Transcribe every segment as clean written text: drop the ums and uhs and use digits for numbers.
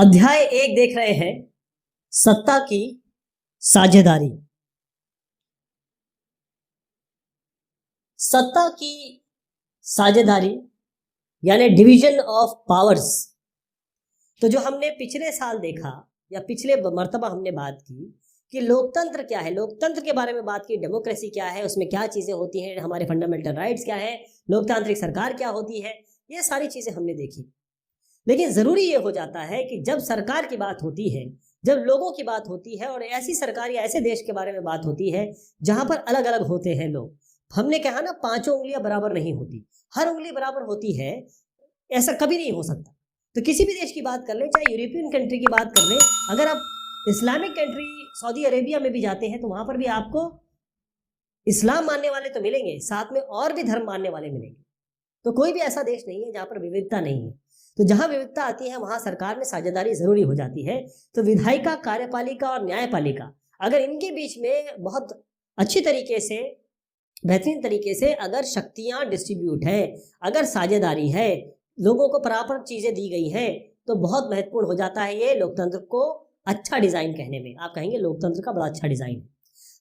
अध्याय 1 देख रहे हैं, सत्ता की साझेदारी। सत्ता की साझेदारी यानी डिवीजन ऑफ पावर्स। तो जो हमने पिछले साल देखा या पिछले मर्तबा हमने बात की कि लोकतंत्र क्या है, लोकतंत्र के बारे में बात की, डेमोक्रेसी क्या है, उसमें क्या चीज़ें होती हैं, हमारे फंडामेंटल राइट्स क्या है, लोकतांत्रिक सरकार क्या होती है, ये सारी चीज़ें हमने देखी। लेकिन ज़रूरी ये हो जाता है कि जब सरकार की बात होती है, जब लोगों की बात होती है और ऐसी सरकार या ऐसे देश के बारे में बात होती है जहाँ पर अलग अलग होते हैं लोग, हमने कहा ना पांचों उंगलियां बराबर नहीं होती, हर उंगली बराबर होती है, ऐसा कभी नहीं हो सकता। तो किसी भी देश की बात कर ले, चाहे यूरोपियन कंट्री की बात कर ले, अगर आप इस्लामिक कंट्री सऊदी अरेबिया में भी जाते हैं तो वहां पर भी आपको इस्लाम मानने वाले तो मिलेंगे, साथ में और भी धर्म मानने वाले मिलेंगे। तो कोई भी ऐसा देश नहीं है जहाँ पर विविधता नहीं है। तो जहां विविधता आती है वहां सरकार में साझेदारी जरूरी हो जाती है। तो विधायिका, कार्यपालिका और न्यायपालिका, अगर इनके बीच में बहुत अच्छी तरीके से, बेहतरीन तरीके से अगर शक्तियां डिस्ट्रीब्यूट है, अगर साझेदारी है, लोगों को बराबर चीजें दी गई हैं, तो बहुत महत्वपूर्ण हो जाता है ये लोकतंत्र को अच्छा डिजाइन कहने में। आप कहेंगे लोकतंत्र का बड़ा अच्छा डिजाइन है।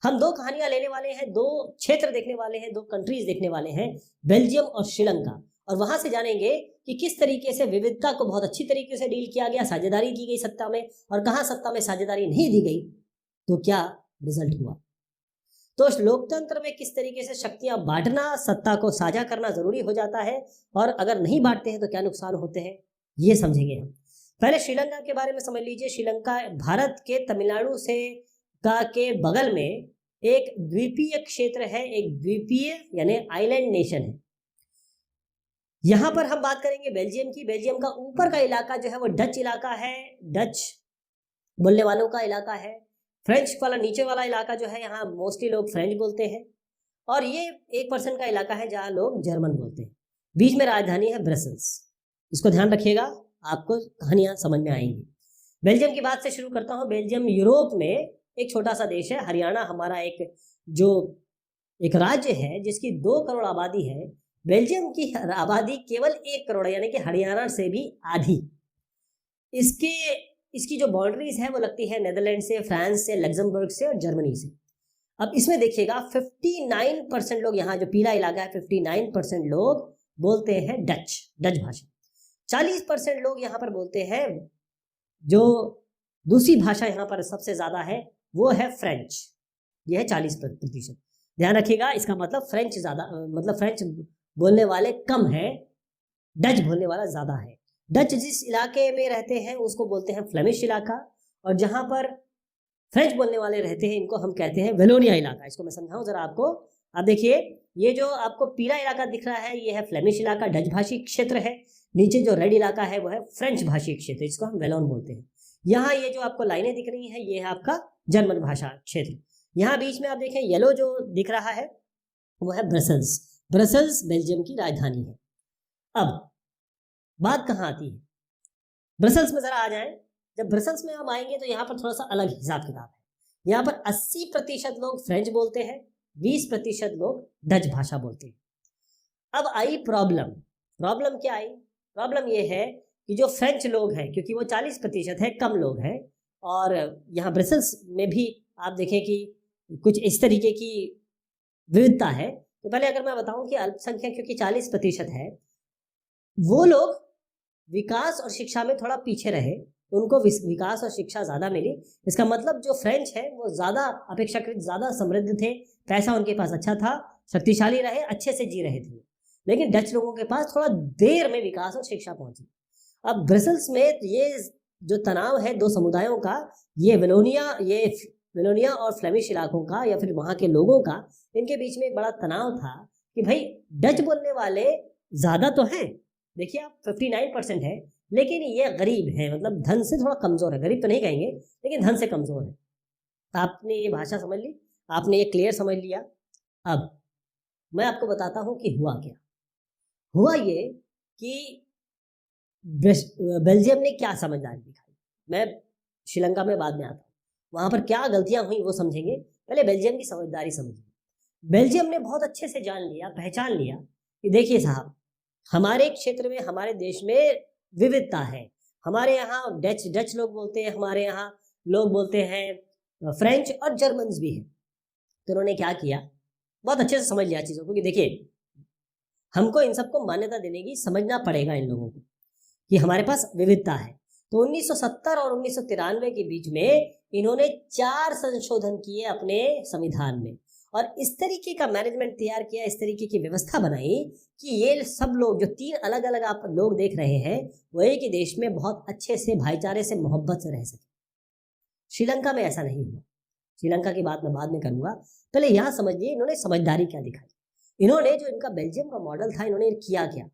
हम दो कहानियां लेने वाले हैं, दो क्षेत्र देखने वाले हैं, दो कंट्रीज देखने वाले हैं, बेल्जियम और श्रीलंका, और वहां से जानेंगे कि किस तरीके से विविधता को बहुत अच्छी तरीके से डील किया गया, साझेदारी की गई सत्ता में, और कहां सत्ता में साझेदारी नहीं दी गई तो क्या रिजल्ट हुआ। तो लोकतंत्र में किस तरीके से शक्तियां बांटना, सत्ता को साझा करना जरूरी हो जाता है, और अगर नहीं बांटते हैं तो क्या नुकसान होते हैं, ये समझेंगे हम। पहले श्रीलंका के बारे में समझ लीजिए। श्रीलंका भारत के तमिलनाडु से के बगल में एक द्वीपीय क्षेत्र है, एक द्वीपीय यानी आइलैंड नेशन है। यहां पर हम बात करेंगे बेल्जियम की। बेल्जियम का ऊपर का इलाका जो है वो डच इलाका है, डच बोलने वालों का इलाका है। फ्रेंच वाला नीचे वाला इलाका जो है, यहाँ मोस्टली लोग फ्रेंच बोलते हैं, और ये 1% का इलाका है जहाँ लोग जर्मन बोलते हैं। बीच में राजधानी है ब्रसेल्स। इसको ध्यान रखिएगा, आपको कहानियां समझ में आएंगी। बेल्जियम की बात से शुरू करता हूँ। बेल्जियम यूरोप में एक छोटा सा देश है। हरियाणा हमारा एक राज्य है जिसकी 2 करोड़ आबादी है। बेल्जियम की आबादी केवल 1 करोड़ है, यानी कि हरियाणा से भी आधी। इसकी जो बाउंड्रीज है वो लगती है नीदरलैंड से, फ्रांस से, लग्जमबर्ग से और जर्मनी से। अब इसमें देखिएगा 59% लोग, यहाँ जो पीला इलाका है 59% लोग बोलते हैं डच भाषा। 40% लोग यहाँ पर बोलते हैं, जो दूसरी भाषा यहाँ पर सबसे ज्यादा है वो है फ्रेंच, यह है 40%। ध्यान रखिएगा, इसका मतलब फ्रेंच ज्यादा, मतलब फ्रेंच बोलने वाले कम है, डच बोलने वाला ज्यादा है। डच जिस इलाके में रहते हैं उसको बोलते हैं फ्लेमिश इलाका, और जहां पर फ्रेंच बोलने वाले रहते हैं इनको हम कहते हैं वेलोनिया इलाका। इसको मैं समझाऊं जरा आपको। आप देखिए, ये जो आपको पीला इलाका दिख रहा है ये है फ्लेमिश इलाका, डच भाषी क्षेत्र है। नीचे जो रेड इलाका है वो है फ्रेंच भाषी क्षेत्र, जिसको हम वेलोन बोलते हैं। यहाँ ये जो आपको लाइनें दिख रही है ये है आपका जर्मन भाषा क्षेत्र। यहाँ बीच में आप देखें येलो जो दिख रहा है वो है ब्रसेल्स। ब्रसेल्स बेल्जियम की राजधानी है। अब बात कहाँ आती है, ब्रसेल्स में जरा आ जाएं। जब ब्रसेल्स में हम आएंगे तो यहाँ पर थोड़ा सा अलग हिसाब किताब है। यहाँ पर 80% लोग फ्रेंच बोलते हैं, 20% लोग डच भाषा बोलते हैं। अब आई प्रॉब्लम क्या आई? प्रॉब्लम ये है कि जो फ्रेंच लोग हैं, क्योंकि वो 40% है, कम लोग हैं, और यहाँ ब्रसेल्स में भी आप देखें कि कुछ इस तरीके की विविधता है। तो पहले अगर मैं बताऊं कि अल्पसंख्यक क्योंकि 40% है, वो लोग विकास और शिक्षा में थोड़ा पीछे रहे, उनको विकास और शिक्षा ज्यादा मिली। इसका मतलब जो फ्रेंच है वो ज्यादा अपेक्षाकृत ज्यादा समृद्ध थे, पैसा उनके पास अच्छा था, शक्तिशाली रहे, अच्छे से जी रहे थे। लेकिन डच लोगों के पास थोड़ा देर में विकास और शिक्षा पहुंची। अब ब्रसेल्स में ये जो तनाव है दो समुदायों का, ये वेलोनिया और फ्लेमिश इलाकों का या फिर वहां के लोगों का, इनके बीच में एक बड़ा तनाव था कि भाई डच बोलने वाले ज्यादा तो हैं, देखिए आप 59% है, लेकिन ये गरीब है, मतलब धन से थोड़ा कमजोर है। गरीब तो नहीं कहेंगे, लेकिन धन से कमजोर है। आपने ये भाषा समझ ली, आपने ये क्लियर समझ लिया। अब मैं आपको बताता हूं कि हुआ क्या। हुआ ये कि बेल्जियम ने क्या समझदारी दिखाई। मैं श्रीलंका में बाद में आता हूँ, वहां पर क्या गलतियां हुई वो समझेंगे। पहले बेल्जियम की समझदारी समझिए। बेल्जियम ने बहुत अच्छे से जान लिया, पहचान लिया कि देखिए साहब, हमारे क्षेत्र में, हमारे देश में विविधता है, हमारे यहाँ डच लोग बोलते हैं, हमारे यहाँ लोग बोलते हैं फ्रेंच और जर्मन्स भी हैं। तो उन्होंने क्या किया, बहुत अच्छे से समझ लिया चीज़ों को कि देखिए हमको इन सबको मान्यता देने की, समझना पड़ेगा इन लोगों को कि हमारे पास विविधता है। तो 1970 और 1993 के बीच में इन्होंने 4 संशोधन किए अपने संविधान में, और इस तरीके का मैनेजमेंट तैयार किया, इस तरीके की व्यवस्था बनाई कि ये सब लोग जो 3 अलग अलग आप लोग देख रहे हैं वो एक ही देश में बहुत अच्छे से भाईचारे से मोहब्बत से रह सके। श्रीलंका में ऐसा नहीं हुआ। श्रीलंका की बात मैं बाद में करूंगा, पहले यहाँ समझिए इन्होंने समझदारी क्या दिखाई। इन्होंने जो इनका बेल्जियम का मॉडल था, इन्होंने किया क्या।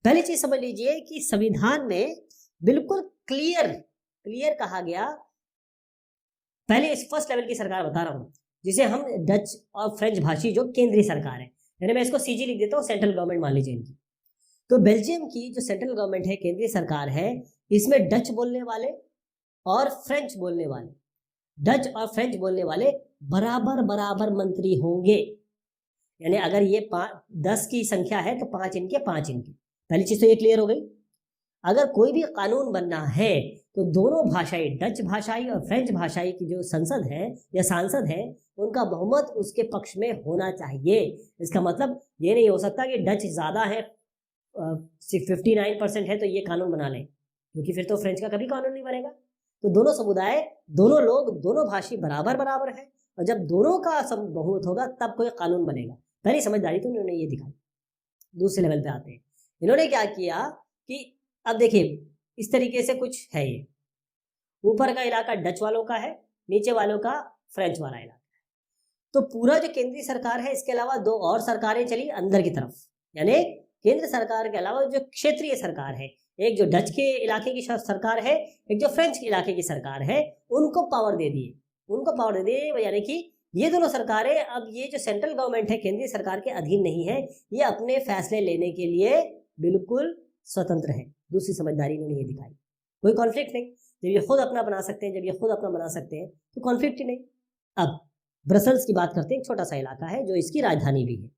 पहली चीज समझ लीजिए कि संविधान में बिल्कुल क्लियर कहा गया। पहले इस फर्स्ट लेवल की सरकार बता रहा हूं, जिसे हम डच और फ्रेंच भाषी जो केंद्रीय सरकार है, यानी मैं इसको सीजी लिख देता हूं, सेंट्रल गवर्नमेंट मान लीजिए इनकी। तो बेल्जियम की जो सेंट्रल गवर्नमेंट है, केंद्रीय सरकार है, इसमें डच बोलने वाले और फ्रेंच बोलने वाले, डच और फ्रेंच बोलने वाले बराबर बराबर मंत्री होंगे। यानी अगर ये 10 की संख्या है तो 5 इनके 5 इनके। पहली चीज तो ये क्लियर हो गई। अगर कोई भी कानून बनना है तो दोनों भाषाई, डच भाषाई और फ्रेंच भाषाई की जो संसद है या सांसद है, उनका बहुमत उसके पक्ष में होना चाहिए। इसका मतलब ये नहीं हो सकता कि डच ज्यादा है, 59% है तो ये कानून बना लें, क्योंकि फिर तो फ्रेंच का कभी कानून नहीं बनेगा। तो दोनों समुदाय, दोनों लोग, दोनों भाषी बराबर बराबर है, और जब दोनों का बहुमत होगा तब कोई कानून बनेगा। पहली समझदारी तो उन्होंने ये दिखाई। दूसरे लेवल पे आते हैं, इन्होंने क्या किया कि अब देखिए इस तरीके से कुछ है, ये ऊपर का इलाका डच वालों का है, नीचे वालों का फ्रेंच वाला इलाका है। तो पूरा जो केंद्रीय सरकार है, इसके अलावा 2 और सरकारें चली अंदर की तरफ, यानी केंद्र सरकार के अलावा जो क्षेत्रीय सरकार है, एक जो डच के इलाके की सरकार है, एक जो फ्रेंच के इलाके की सरकार है, उनको पावर दे दिए, यानी कि ये दोनों सरकारें अब ये जो सेंट्रल गवर्नमेंट है, केंद्रीय सरकार के अधीन नहीं है, ये अपने फैसले लेने के लिए बिल्कुल स्वतंत्र है। दूसरी समझदारी इन्होंने ये दिखाई, कोई कॉन्फ्लिक्ट नहीं। जब ये खुद अपना बना सकते हैं, तो कॉन्फ्लिक्ट ही नहीं। अब ब्रसल्स की बात करते हैं, एक छोटा सा इलाका है जो इसकी राजधानी भी है।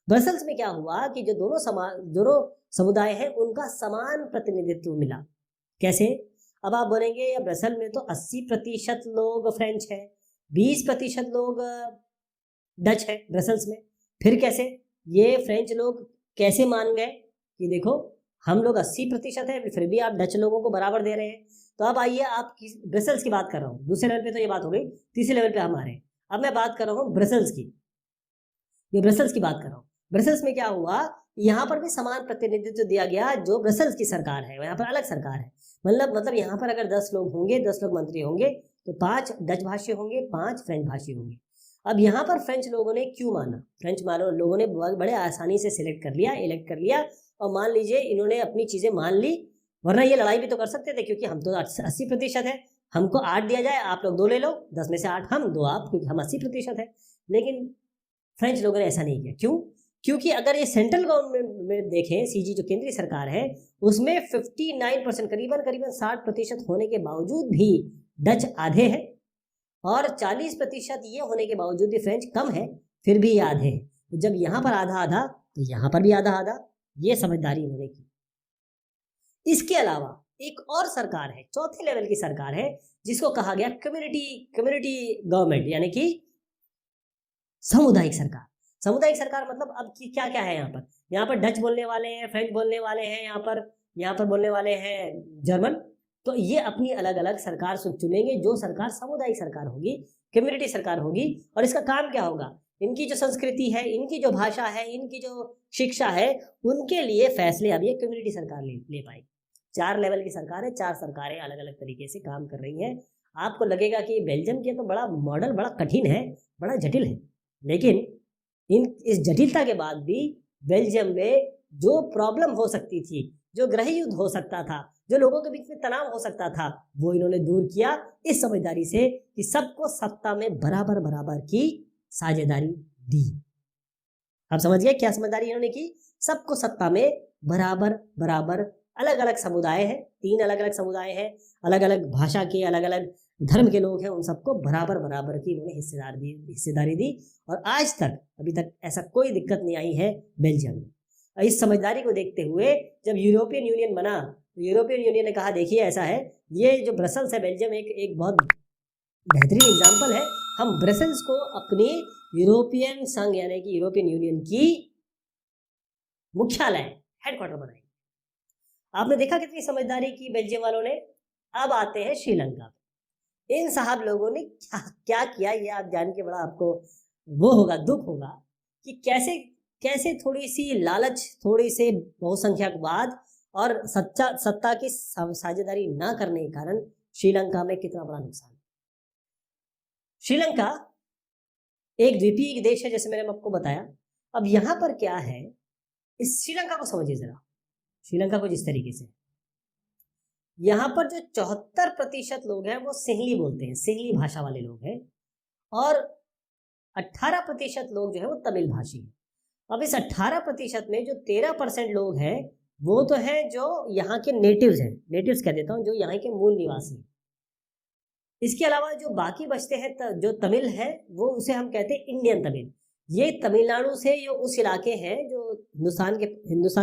ब्रसल्स में क्या हुआ कि जो दोनों समुदाय हैं उनका समान प्रतिनिधित्व मिला। कैसे? अब आप बोलेंगे या ब्रसल में तो 80% लोग फ्रेंच है, 20% लोग डच है ब्रसल्स में, फिर कैसे ये फ्रेंच लोग कैसे मान गए कि देखो हम लोग 80% है, फिर भी आप डच लोगों को बराबर दे रहे हैं। तो अब आइए, आप ब्रसल्स की बात कर रहा हूँ, दूसरे लेवल पे तो ये बात हो गई, तीसरे लेवल पे हम आ रहे हैं। अब मैं बात कर रहा हूँ ब्रसल्स की, ब्रसल्स की बात कर रहा हूँ। ब्रसल्स में क्या हुआ, यहाँ पर भी समान प्रतिनिधित्व दिया गया। जो ब्रसल्स की सरकार है यहाँ पर अलग सरकार है, मतलब यहाँ पर अगर 10 लोग होंगे, 10 लोग मंत्री होंगे, तो 5 डच भाषी होंगे, 5 फ्रेंच भाषी होंगे। अब यहाँ पर फ्रेंच लोगों ने क्यों माना, फ्रेंच लोगों ने बड़े आसानी से इलेक्ट कर लिया, और मान लीजिए इन्होंने अपनी चीजें मान ली, वरना ये लड़ाई भी तो कर सकते थे, क्योंकि हम तो 80% है, हमको 8 दिया जाए, आप लोग 2 ले लो, 10 में से 8 हम, 2 आप, क्योंकि हम 80% है। लेकिन फ्रेंच लोगों ने ऐसा नहीं किया। क्यों? क्योंकि अगर ये सेंट्रल गवर्नमेंट में देखें, सीजी जो केंद्रीय सरकार है, उसमें 59%, करीबन 60% होने के बावजूद भी डच आधे हैं, और 40% ये होने के बावजूद भी फ्रेंच कम है, फिर भी ये आधे हैं। तो जब यहाँ पर आधा आधा, तो यहाँ पर भी आधा आधा, ये समझदारी इन्होंने की। इसके अलावा एक और सरकार है, चौथे लेवल की सरकार है, जिसको कहा गया कम्युनिटी गवर्नमेंट, यानी कि सामुदायिक सरकार। सामुदायिक सरकार मतलब अब क्या क्या है यहाँ पर डच बोलने वाले हैं, फ्रेंच बोलने वाले हैं, यहाँ पर बोलने वाले हैं जर्मन। तो ये अपनी अलग अलग सरकार चुनेंगे, जो सरकार सामुदायिक सरकार होगी, कम्युनिटी सरकार होगी। और इसका काम क्या होगा, इनकी जो संस्कृति है, इनकी जो भाषा है, इनकी जो शिक्षा है, उनके लिए फैसले अब ये कम्युनिटी सरकार ले पाएगी। 4 लेवल की सरकार है, 4 सरकारें अलग अलग तरीके से काम कर रही हैं। आपको लगेगा कि बेल्जियम के तो बड़ा मॉडल बड़ा कठिन है, बड़ा जटिल है, लेकिन इस जटिलता के बाद भी बेल्जियम में जो प्रॉब्लम हो सकती थी, जो गृह युद्ध हो सकता था, जो लोगों के बीच में तनाव हो सकता था, वो इन्होंने दूर किया इस समझदारी से कि सबको सत्ता में बराबर बराबर की साझेदारी दी। आप समझ गए क्या समझदारी इन्होंने की? सबको सत्ता में बराबर बराबर, अलग अलग समुदाय हैं, 3 अलग अलग समुदाय हैं, अलग अलग भाषा के, अलग अलग धर्म के लोग हैं, उन सबको बराबर बराबर की इन्होंने हिस्सेदारी दी। और आज तक, अभी तक ऐसा कोई दिक्कत नहीं आई है बेल्जियम में। इस समझदारी को देखते हुए जब यूरोपियन यूनियन बना, यूरोपियन यूनियन ने कहा देखिए ऐसा है, ये जो ब्रसल्स है बेल्जियम एक बहुत बेहतरीन एग्जाम्पल है, हम ब्रसल्स को अपनी यूरोपियन संघ यानी कि यूरोपियन यूनियन की मुख्यालय हेडक्वार्टर बनाएंगे। आपने देखा कितनी समझदारी की बेल्जियम वालों ने। अब आते हैं श्रीलंका पे। इन साहब लोगों ने क्या क्या किया, ये आप जान के बड़ा आपको वो होगा, दुख होगा कि कैसे कैसे थोड़ी सी लालच, थोड़ी से बहुसंख्यकवाद और सत्ता की साझेदारी ना करने के कारण श्रीलंका में कितना बड़ा नुकसान। श्रीलंका एक द्वीपीय देश है जैसे मैंने आपको बताया। अब यहां पर क्या है, इस श्रीलंका को समझिए जरा। श्रीलंका को जिस तरीके से यहाँ पर जो 74% लोग हैं वो सिंहली बोलते हैं, सिंहली भाषा वाले लोग हैं, और 18% लोग जो है वो तमिल भाषी हैं। अब इस 18% में जो 13% लोग हैं वो तो हैं जो यहाँ के नेटिव्स हैं, नेटिव्स कह देता हूँ, जो यहाँ के मूल निवासी हैं। इसके अलावा जो बाकी बचते हैं जो तमिल है वो उसे हम कहते हैं इंडियन तमिल। ये तमिलनाडु से ये उस इलाके हैं जो हिंदुस्तान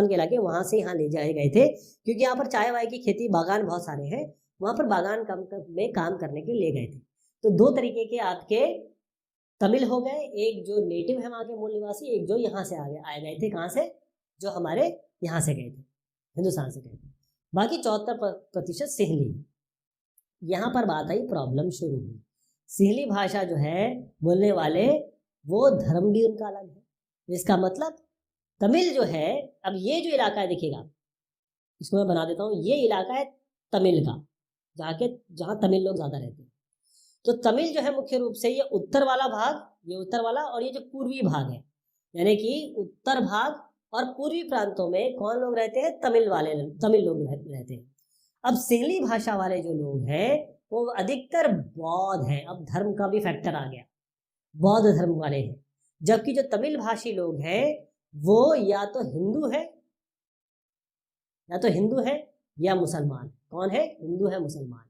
के इलाके, वहां से यहाँ ले जाए गए थे क्योंकि यहाँ पर चाय वाय की खेती, बागान बहुत सारे हैं, वहां पर बागान में काम करने के लिए गए थे। तो दो तरीके के आपके तमिल हो गए, एक जो नेटिव है वहाँ के मूल निवासी, एक जो यहाँ से आए गए थे, कहाँ से, जो हमारे यहाँ से गए थे, हिंदुस्तान से गए थे। बाकी 74% सिंहली। यहाँ पर बात आई, प्रॉब्लम शुरू हुई। सिंहली भाषा जो है बोलने वाले, वो धर्म भी उनका अलग है। इसका मतलब तमिल जो है, अब ये जो इलाका है देखिएगा, इसको मैं बना देता हूँ, ये इलाका है तमिल का, जहाँ तमिल लोग ज्यादा रहते हैं। तो तमिल जो है मुख्य रूप से ये उत्तर वाला भाग, ये उत्तर वाला, और ये जो पूर्वी भाग है, यानी कि उत्तर भाग और पूर्वी प्रांतों में कौन लोग रहते हैं, तमिल लोग रहते हैं। अब सिंहली भाषा वाले जो लोग हैं वो अधिकतर बौद्ध हैं। अब धर्म का भी फैक्टर आ गया, बौद्ध धर्म वाले हैं, जबकि जो तमिल भाषी लोग हैं वो या तो हिंदू है या मुसलमान। कौन है, हिंदू है, मुसलमान।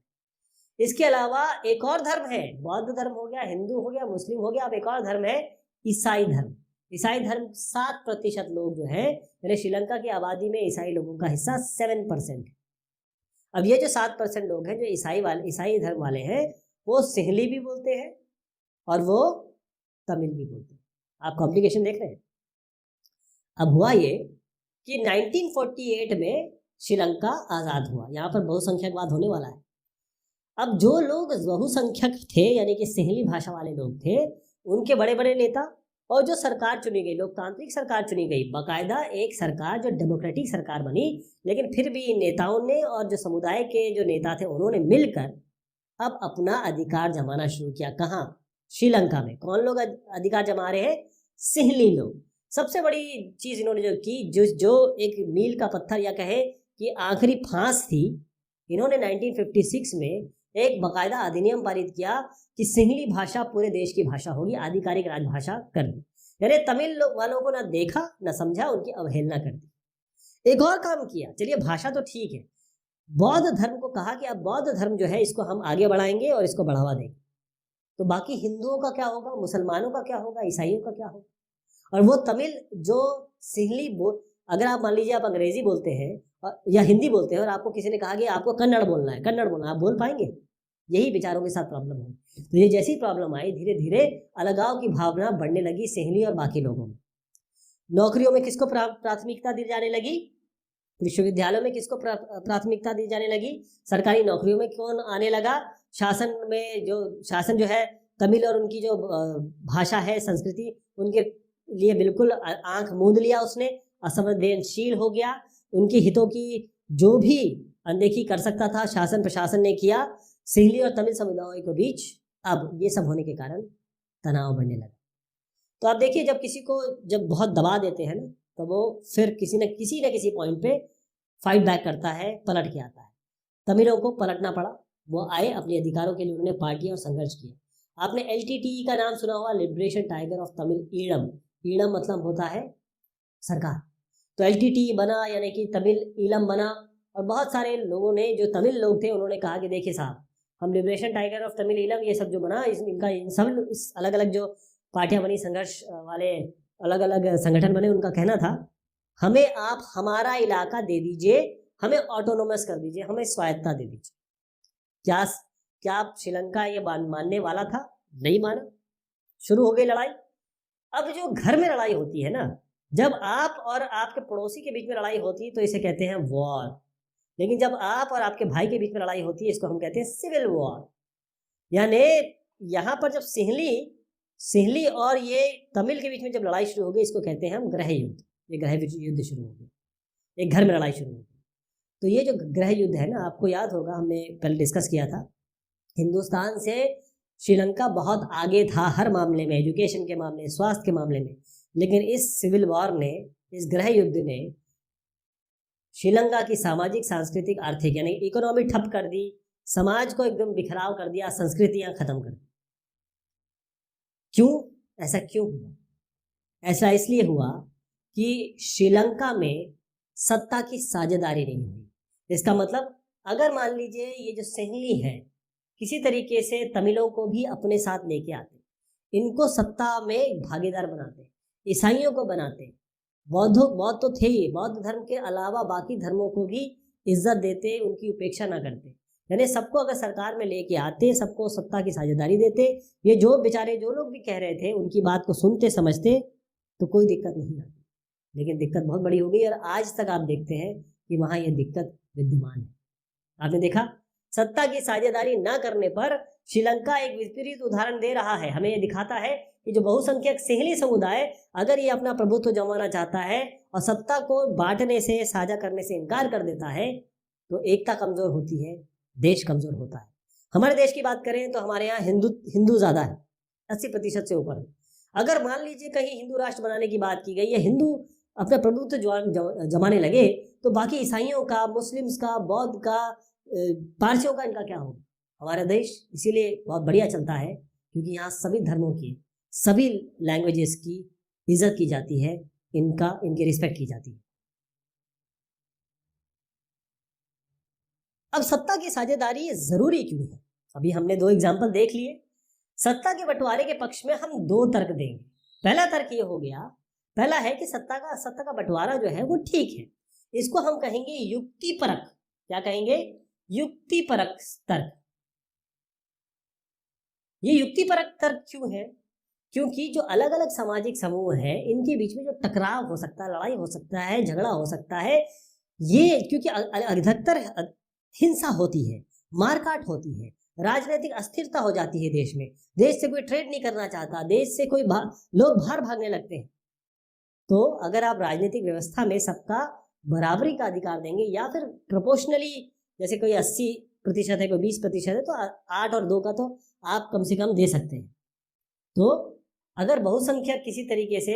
इसके अलावा एक और धर्म है, बौद्ध धर्म हो गया, हिंदू हो गया, मुस्लिम हो गया, अब एक और धर्म है ईसाई धर्म। ईसाई धर्म 7% लोग जो है, यानी श्रीलंका की आबादी में ईसाई लोगों का हिस्सा 7%। अब ये जो 7% लोग हैं जो ईसाई धर्म वाले हैं, वो सिंहली भी बोलते हैं और वो तमिल भी बोलते हैं। आप कॉम्प्लिकेशन देख रहे हैं। अब हुआ ये कि 1948 में श्रीलंका आजाद हुआ, यहाँ पर बहुसंख्यकवाद होने वाला है। अब जो लोग बहुसंख्यक थे यानी कि सिंहली भाषा वाले लोग थे, उनके बड़े बड़े नेता और जो सरकार चुनी गई, लोकतांत्रिक सरकार चुनी गई, बाकायदा एक सरकार जो डेमोक्रेटिक सरकार बनी, लेकिन फिर भी नेताओं ने और जो समुदाय के जो नेता थे उन्होंने मिलकर अब अपना अधिकार जमाना शुरू किया। कहाँ, श्रीलंका में। कौन लोग अधिकार जमा रहे हैं, सिंहली लोग। सबसे बड़ी चीज इन्होंने जो की, जो एक मील का पत्थर या कहे कि आखिरी फांस थी, इन्होंने 1956 में एक बाकायदा अधिनियम पारित किया कि सिंहली भाषा पूरे देश की भाषा होगी, आधिकारिक राजभाषा कर दी। यानी तमिल वालों को ना देखा ना समझा, उनकी अवहेलना कर दी। एक और काम किया, चलिए भाषा तो ठीक है, बौद्ध धर्म को कहा कि अब बौद्ध धर्म जो है इसको हम आगे बढ़ाएंगे और इसको बढ़ावा देंगे। तो बाकी हिंदुओं का क्या होगा, मुसलमानों का क्या होगा, ईसाइयों का क्या होगा। और वो तमिल जो सिंहली अगर आप मान लीजिए आप अंग्रेजी बोलते हैं या हिंदी बोलते हैं और आपको किसी ने कहा कि आपको कन्नड़ बोलना है, आप बोल पाएंगे? यही विचारों के साथ प्रॉब्लम है। तो ये जैसी प्रॉब्लम आई, धीरे धीरे अलगाव की भावना बढ़ने लगी सिंहली और बाकी लोगों में। नौकरियों में किसको प्राथमिकता दी जाने लगी, विश्वविद्यालयों में किसको प्राथमिकता दी जाने लगी, सरकारी नौकरियों में कौन आने लगा, शासन जो है तमिल और उनकी जो भाषा है, संस्कृति, उनके लिए बिल्कुल आंख मूंद लिया उसने, असंवेदनशील हो गया। उनके हितों की जो भी अनदेखी कर सकता था शासन प्रशासन ने किया। सिंहली और तमिल समुदायों के बीच अब ये सब होने के कारण तनाव बढ़ने लगा। तो आप देखिए, जब किसी को जब बहुत दबा देते हैं ना, तो वो फिर किसी न किसी पॉइंट पे फाइट बैक करता है, पलट के आता है। तमिलों को पलटना पड़ा, वो आए, अपने अधिकारों के लिए उन्होंने पार्टियां और संघर्ष किया। आपने LTTE का नाम सुना हुआ, लिबरेशन टाइगर ऑफ तमिल ईड़म। ईड़म मतलब होता है सरकार। तो LTTE बना यानी कि तमिल ईलम बना, और बहुत सारे लोगों ने, जो तमिल लोग थे, उन्होंने कहा कि देखिए साहब, हम liberation tiger of Tamil Eelam, ये सब जो बना, इन सब अलग अलग जो पार्टियां बनी, संघर्ष वाले अलग अलग संगठन बने, उनका कहना था हमें आप हमारा इलाका दे दीजिए, हमें ऑटोनोमस कर दीजिए, हमें स्वायत्ता दे दीजिए। क्या क्या श्रीलंका ये मानने वाला था? नहीं माना। शुरू हो गई लड़ाई। अब जो घर में लड़ाई होती है ना, जब आप और आपके पड़ोसी के बीच में लड़ाई होती है तो इसे कहते हैं वॉर। लेकिन जब आप और आपके भाई के बीच में लड़ाई होती है, इसको हम कहते हैं सिविल वॉर। यानी यहाँ पर जब सिंहली और ये तमिल के बीच में जब लड़ाई शुरू हो गई, इसको कहते हैं हम गृह युद्ध। ये गृह युद्ध शुरू हो गया, एक घर में लड़ाई शुरू हो गई। तो ये जो गृह युद्ध है ना, आपको याद होगा हमने पहले डिस्कस किया था, हिंदुस्तान से श्रीलंका बहुत आगे था हर मामले में, एजुकेशन के मामले, स्वास्थ्य के मामले में। लेकिन इस सिविल वॉर ने, इस गृह युद्ध ने श्रीलंका की सामाजिक, सांस्कृतिक, आर्थिक यानी इकोनॉमी ठप कर दी, समाज को एकदम बिखराव कर दिया, संस्कृतियां खत्म कर दी। क्यों? ऐसा क्यों हुआ? ऐसा इसलिए हुआ कि श्रीलंका में सत्ता की साझेदारी नहीं हुई। इसका मतलब, अगर मान लीजिए ये जो सिंहली है किसी तरीके से तमिलों को भी अपने साथ लेके आते, इनको सत्ता में भागीदार बनाते, ईसाइयों को बनाते, बौद्ध तो थे ही, बौद्ध धर्म के अलावा बाकी धर्मों को भी इज्जत देते, उनकी उपेक्षा ना करते, यानी सबको अगर सरकार में लेके आते, सबको सत्ता की साझेदारी देते, ये जो बेचारे जो लोग भी कह रहे थे उनकी बात को सुनते समझते, तो कोई दिक्कत नहीं आती। लेकिन दिक्कत बहुत बड़ी हो गई और आज तक आप देखते हैं कि वहाँ ये दिक्कत विद्यमान है। आपने देखा, सत्ता की साझेदारी न करने पर श्रीलंका एक विपरीत उदाहरण दे रहा है। हमें ये दिखाता है कि जो बहुसंख्यक सिंहली समुदाय अगर ये अपना प्रभुत्व जमाना चाहता है और सत्ता को बांटने से, साझा करने से इनकार कर देता है, तो एकता कमजोर होती है, देश कमजोर होता है। हमारे देश की बात करें तो हमारे यहाँ हिंदू ज्यादा है, 80% से ऊपर है। अगर मान लीजिए कहीं हिंदू राष्ट्र बनाने की बात की गई या हिंदू अपना प्रभुत्व जमाने लगे, तो बाकी ईसाइयों का, मुस्लिम्स का, बौद्ध का, पारसियों का, इनका क्या होगा? हमारा देश इसीलिए बहुत बढ़िया चलता है क्योंकि यहाँ सभी धर्मों की, सभी लैंग्वेजेस की इज्जत की जाती है, इनकी रिस्पेक्ट की जाती है। अब सत्ता की साझेदारी जरूरी क्यों है? अभी हमने 2 एग्जाम्पल देख लिए। सत्ता के बंटवारे के पक्ष में हम 2 तर्क देंगे। पहला तर्क ये हो गया, पहला है कि सत्ता का बंटवारा जो है वो ठीक है, इसको हम कहेंगे युक्तिपरक। क्या कहेंगे? युक्तिपरक तर्क। ये युक्तिपरक तर्क क्यों है? क्योंकि जो अलग अलग सामाजिक समूह है, इनके बीच में जो टकराव हो सकता है, लड़ाई हो सकता है, झगड़ा हो सकता है, ये क्योंकि अधिकतर हिंसा होती है, मारकाट होती है, राजनीतिक अस्थिरता हो जाती है देश में, देश से कोई ट्रेड नहीं करना चाहता, देश से कोई लोग बाहर भागने लगते हैं। तो अगर आप राजनीतिक व्यवस्था में सबका बराबरी का अधिकार देंगे या फिर प्रोपोर्शनली, जैसे कोई 80% है, कोई 20% है, तो 8 और 2 का तो आप कम से कम दे सकते हैं। तो अगर बहुसंख्यक किसी तरीके से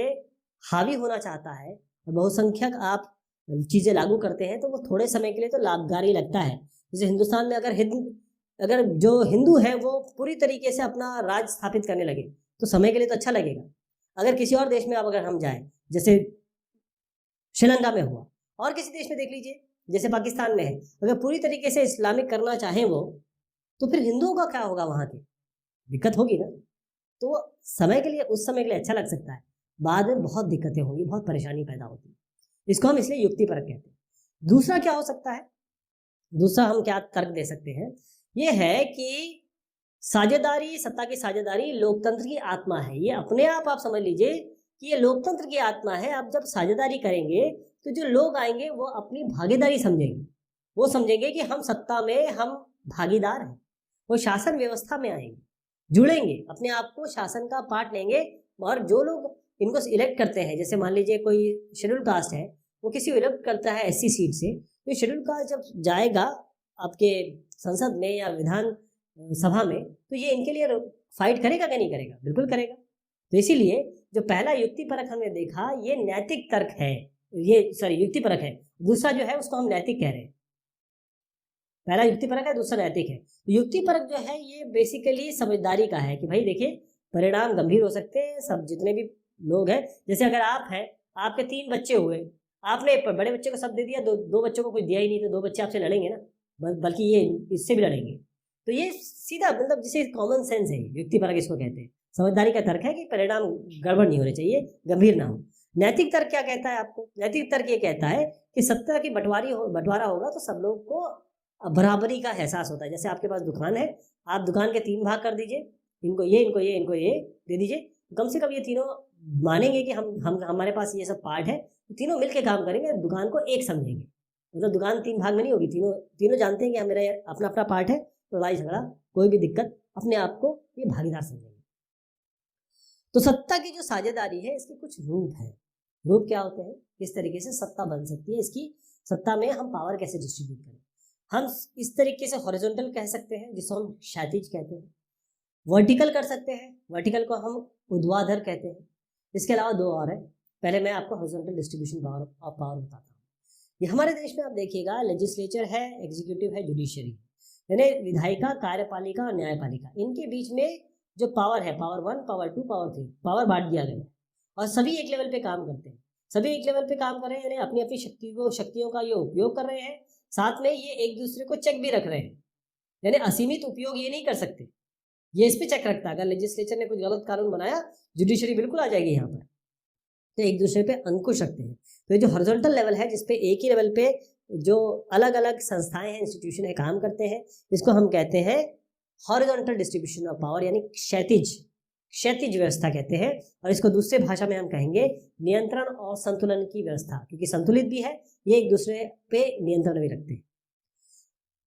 हावी होना चाहता है और बहुसंख्यक आप चीजें लागू करते हैं, तो वो थोड़े समय के लिए तो लाभकारी लगता है। जैसे हिंदुस्तान में अगर जो हिंदू है वो पूरी तरीके से अपना राज स्थापित करने लगे, तो समय के लिए तो अच्छा लगेगा। अगर किसी और देश में अगर हम जाएं, जैसे श्रीलंका में हुआ, और किसी देश में देख लीजिए जैसे पाकिस्तान में है, अगर पूरी तरीके से इस्लामिक करना चाहें वो, तो फिर हिंदुओं का क्या होगा? वहां की दिक्कत होगी ना। तो समय के लिए, उस समय के लिए अच्छा लग सकता है, बाद में बहुत दिक्कतें होंगी, बहुत परेशानी पैदा होती है। इसको हम इसलिए युक्तिपरक कहते हैं। दूसरा क्या हो सकता है? दूसरा हम क्या तर्क दे सकते हैं? ये है कि साझेदारी, सत्ता की साझेदारी लोकतंत्र की आत्मा है। ये अपने आप समझ लीजिए कि ये लोकतंत्र की आत्मा है। आप जब साझेदारी करेंगे तो जो लोग आएंगे वो अपनी भागीदारी समझेंगे, वो समझेंगे कि हम सत्ता में हम भागीदार हैं, वो शासन व्यवस्था में आएंगे, जुड़ेंगे, अपने आप को शासन का पार्ट लेंगे। और जो लोग इनको इलेक्ट करते हैं, जैसे मान लीजिए कोई शेड्यूल कास्ट है, वो किसी को इलेक्ट करता है SC सीट से, तो शेड्यूल कास्ट जब जाएगा आपके संसद में या विधान सभा में, तो ये इनके लिए फाइट करेगा क्या? नहीं करेगा, बिल्कुल करेगा। तो इसीलिए जो पहला युक्तिपरक हमने देखा, ये नैतिक तर्क है, युक्तिपरक है। दूसरा जो है उसको हम नैतिक कह रहे हैं। पहला युक्तिपरक है, दूसरा नैतिक है। तो युक्तिपरक जो है ये बेसिकली समझदारी का है कि भाई देखिए, परिणाम गंभीर हो सकते हैं। सब जितने भी लोग हैं, जैसे अगर आप हैं, आपके 3 बच्चे हुए, आपने बड़े बच्चे को सब दे दिया, दो बच्चों को कुछ दिया ही नहीं, तो 2 बच्चे आपसे लड़ेंगे ना, बल्कि ये इससे भी लड़ेंगे। तो ये सीधा मतलब जिसे कॉमन सेंस है, युक्तिपरक इसको कहते हैं। समझदारी का तर्क है कि परिणाम गड़बड़ नहीं होने चाहिए, गंभीर ना हो। नैतिक तर्क क्या कहता है आपको? नैतिक तर्क ये कहता है कि सत्ता की बंटवारा होगा तो सब लोग को बराबरी का एहसास होता है। जैसे आपके पास दुकान है, आप दुकान के 3 भाग कर दीजिए, इनको ये, इनको ये, इनको ये दे दीजिए। कम से कम ये तीनों मानेंगे कि हम हमारे पास ये सब पार्ट है, तो तीनों मिल के काम करेंगे, दुकान को एक समझेंगे। मतलब दुकान 3 भाग में नहीं होगी, तीनों जानते हैं कि मेरा अपना अपना पार्ट है, तो लड़ाई झगड़ा कोई भी दिक्कत अपने आप को ये भागीदार समझेंगे। तो सत्ता की जो साझेदारी है इसके कुछ रूप है। रूप क्या होते हैं, किस तरीके से सत्ता बन सकती है, इसकी सत्ता में हम पावर कैसे डिस्ट्रीब्यूट करें। हम इस तरीके से हॉरिजॉन्टल कह सकते हैं, जिसको हम क्षैतिज कहते हैं। वर्टिकल कर सकते हैं, वर्टिकल को हम ऊर्ध्वाधर कहते हैं। इसके अलावा 2 और है। पहले मैं आपको हॉरिजॉन्टल डिस्ट्रीब्यूशन ऑफ पावर बताता हूँ। ये हमारे देश में आप देखिएगा, लेजिस्लेचर है, एग्जीक्यूटिव है, जुडिशरी, यानी विधायिका, कार्यपालिका और न्यायपालिका। इनके बीच में जो पावर है, पावर 1, पावर 2, पावर 3, पावर बांट दिया गया है और सभी एक लेवल पे काम करते हैं। सभी एक लेवल पे काम कर रहे हैं, यानी अपनी अपनी शक्तियों का ये उपयोग कर रहे हैं। साथ में ये एक दूसरे को चेक भी रख रहे हैं, यानी असीमित उपयोग ये नहीं कर सकते, ये इस पे चेक रखता है। अगर लेजिस्लेचर ने कुछ गलत कानून बनाया, जुडिशरी बिल्कुल आ जाएगी यहाँ पर, तो एक दूसरे पे अंकुश रखते हैं। तो ये जो हॉरिजॉन्टल लेवल है, जिसपे एक ही लेवल पे जो अलग अलग संस्थाएं हैं, इंस्टीट्यूशन है, काम करते हैं, इसको हम कहते हैं हॉरिजॉन्टल डिस्ट्रीब्यूशन ऑफ पावर, यानी क्षैतिज व्यवस्था कहते हैं। और इसको दूसरे भाषा में हम कहेंगे नियंत्रण और संतुलन की व्यवस्था, क्योंकि संतुलित भी है, ये एक दूसरे पे नियंत्रण भी रखते हैं।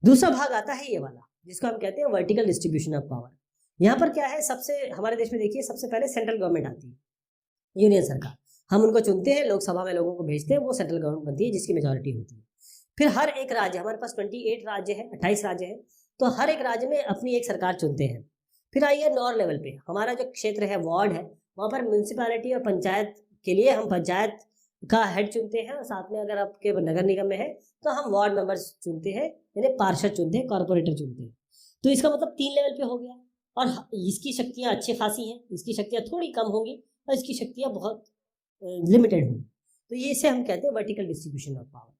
दूसरा भाग आता है ये वाला, जिसको हम कहते हैं वर्टिकल डिस्ट्रीब्यूशन ऑफ पावर। यहाँ पर क्या है, सबसे हमारे देश में देखिए, सबसे पहले सेंट्रल गवर्नमेंट आती है, यूनियन सरकार। हम उनको चुनते हैं, लोकसभा में लोगों को भेजते हैं, वो सेंट्रल गवर्नमेंट बनती है जिसकी मेजॉरिटी होती है। फिर हर एक राज्य, हमारे पास 28 राज्य है, 28 राज्य है, तो हर एक राज्य में अपनी एक सरकार चुनते हैं। फिर आइए नॉर लेवल पे, हमारा जो क्षेत्र है, वार्ड है, वहाँ पर म्यूनसिपैलिटी और पंचायत के लिए हम पंचायत का हेड चुनते हैं, और साथ में अगर आपके नगर निगम में है तो हम वार्ड मेंबर्स चुनते हैं, यानी पार्षद चुनते हैं, कॉर्पोरेटर चुनते हैं। तो इसका मतलब 3 लेवल पे हो गया। और इसकी शक्तियाँ अच्छी खासी हैं, इसकी शक्तियाँ थोड़ी कम होंगी और इसकी शक्तियाँ बहुत लिमिटेड होंगी। तो ये इसे हम कहते हैं वर्टिकल डिस्ट्रीब्यूशन ऑफ पावर।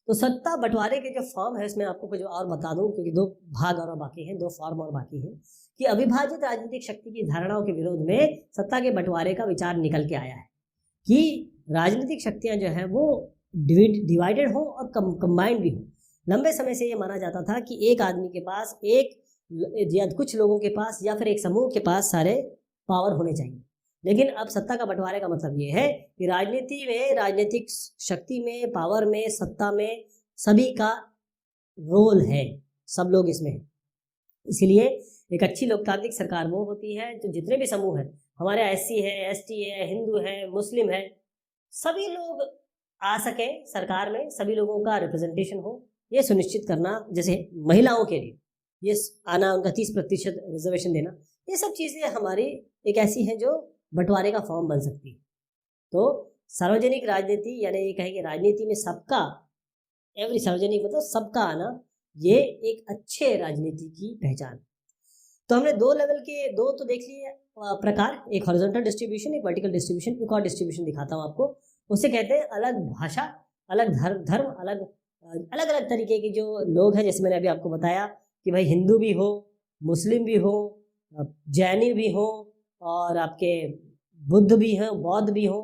तो सत्ता बंटवारे के जो फॉर्म है, इसमें आपको कुछ और बता दूं, क्योंकि 2 भाग और बाकी हैं, 2 फॉर्म और बाकी हैं, कि अविभाजित राजनीतिक शक्ति की धारणाओं के विरोध में सत्ता के बंटवारे का विचार निकल के आया है कि राजनीतिक शक्तियां जो है वो डिवाइडेड हो और कंबाइंड भी हो। लंबे समय से ये माना जाता था कि एक आदमी के पास, एक या कुछ लोगों के पास, या फिर एक समूह के पास सारे पावर होने चाहिए। लेकिन अब सत्ता का बंटवारे का मतलब ये है कि राजनीति में, राजनीतिक शक्ति में, पावर में, सत्ता में सभी का रोल है, सब लोग इसमें हैं। इसीलिए एक अच्छी लोकतांत्रिक सरकार वो होती है जो जितने भी समूह हैं, हमारे SC है, ST है, हिंदू है, मुस्लिम है, सभी लोग आ सके सरकार में, सभी लोगों का रिप्रेजेंटेशन हो, ये सुनिश्चित करना। जैसे महिलाओं के लिए ये आना, उनका 30% रिजर्वेशन देना, ये सब चीज़ें हमारी एक ऐसी हैं जो बंटवारे का फॉर्म बन सकती है। तो सार्वजनिक राजनीति, यानी ये कहेंगे राजनीति में सबका, एवरी सार्वजनिक मतलब सबका आना, ये एक अच्छे राजनीति की पहचान। तो हमने 2 लेवल के, 2 तो देख लिए प्रकार, एक हॉरिजॉन्टल डिस्ट्रीब्यूशन, एक वर्टिकल डिस्ट्रीब्यूशन। एक और डिस्ट्रीब्यूशन दिखाता हूँ आपको, उसे कहते हैं अलग भाषा, अलग धर्म, अलग अलग तरीके के जो लोग हैं। जैसे मैंने अभी आपको बताया कि भाई हिंदू भी हो, मुस्लिम भी हो, जैनी भी हो, और आपके बुद्ध भी हैं, बौद्ध भी हो।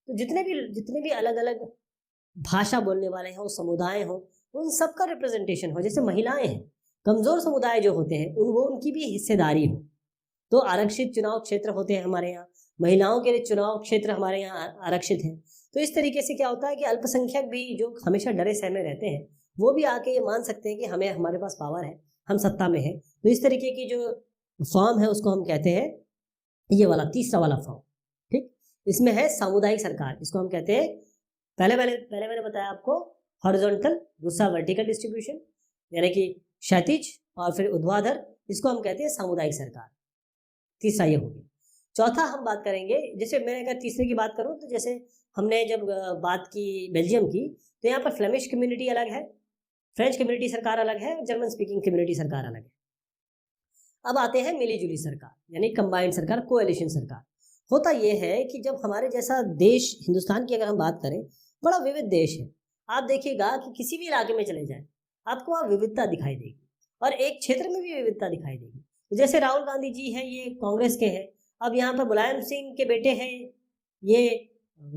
तो जितने भी अलग अलग भाषा बोलने वाले हैं, वो समुदाय हो, उन सब का रिप्रेजेंटेशन हो। जैसे महिलाएं हैं, कमजोर समुदाय जो होते हैं, उनकी भी हिस्सेदारी हो। तो आरक्षित चुनाव क्षेत्र होते हैं हमारे यहाँ, महिलाओं के लिए चुनाव क्षेत्र हमारे यहाँ आरक्षित हैं। तो इस तरीके से क्या होता है कि अल्पसंख्यक भी, जो हमेशा डरे सहमे रहते हैं, वो भी आके ये मान सकते हैं कि हमारे पास पावर है, हम सत्ता में है। तो इस तरीके की जो फॉर्म है उसको हम कहते हैं, ये वाला तीसरा वाला फॉर्म। ठीक, इसमें है सामुदायिक सरकार, इसको हम कहते हैं, पहले मैंने बताया आपको हॉरिजॉन्टल, दूसरा वर्टिकल डिस्ट्रीब्यूशन यानी कि क्षैतिज, और फिर ऊर्ध्वाधर, इसको हम कहते हैं सामुदायिक सरकार। तीसरा ये हो गया। चौथा हम बात करेंगे, जैसे मैं अगर तीसरे की बात करूं, तो जैसे हमने जब बात की बेल्जियम की, तो यहाँ पर फ्लेमिश कम्युनिटी अलग है, फ्रेंच कम्युनिटी सरकार अलग है, जर्मन स्पीकिंग कम्युनिटी सरकार अलग है। अब आते हैं मिली जुली सरकार, यानी कंबाइंड सरकार, कोएलिशन सरकार। होता यह है कि जब हमारे जैसा देश, हिंदुस्तान की अगर हम बात करें, बड़ा विविध देश है। आप देखिएगा कि किसी भी इलाके में चले जाएं, आपको वहाँ विविधता दिखाई देगी, और एक क्षेत्र में भी विविधता दिखाई देगी। जैसे राहुल गांधी जी हैं, ये कांग्रेस के हैं। अब यहाँ पर मुलायम सिंह के बेटे हैं, ये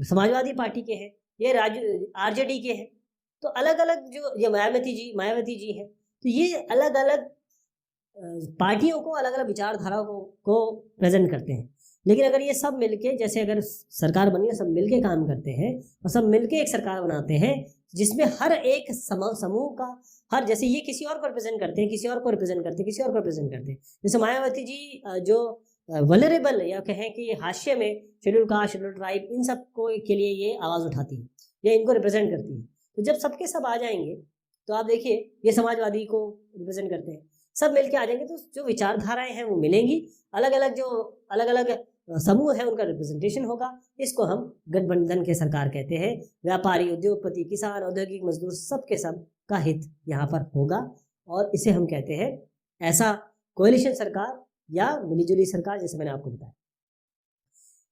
समाजवादी पार्टी के हैं, ये आरजेडी के हैं। तो अलग अलग जो ये मायावती जी हैं, तो ये अलग अलग पार्टियों को, अलग अलग विचारधाराओं को प्रेजेंट करते हैं। लेकिन अगर ये सब मिलके, जैसे अगर सरकार बनी है, सब मिलके काम करते हैं और सब मिलके एक सरकार बनाते हैं जिसमें हर एक समूह का, हर, जैसे ये किसी और को रिप्रेजेंट करते हैं, किसी और को रिप्रेजेंट करते हैं, किसी और को रिप्रेजेंट करते हैं। जैसे मायावती जी जो वल्नरेबल या कहें कि हाशिए में शेड्यूल कास्ट, शेड्यूल ट्राइब, इन सब को के लिए ये आवाज़ उठाती है या इनको रिप्रेजेंट करती है। तो जब सबके सब आ जाएंगे तो आप देखिए, ये समाजवादी को रिप्रेजेंट करते हैं, सब मिलके आ जाएंगे तो जो विचारधाराएं हैं वो मिलेंगी। अलग अलग समूह है उनका रिप्रेजेंटेशन होगा। इसको हम गठबंधन के सरकार कहते हैं। व्यापारी, उद्योगपति, किसान, औद्योगिक मजदूर, सबके सब का हित यहाँ पर होगा और इसे हम कहते हैं ऐसा कोएलिशन सरकार या मिलीजुली सरकार, जैसे मैंने आपको बताया।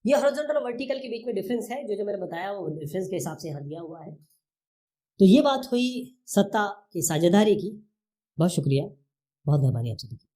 ये हॉरिजॉन्टल और वर्टिकल के बीच में डिफरेंस है, जो मैंने बताया वो डिफरेंस के हिसाब से यहाँ दिया हुआ है। तो ये बात हुई सत्ता की साझेदारी की। बहुत शुक्रिया, बहुत मेहरबानी आप सभी की।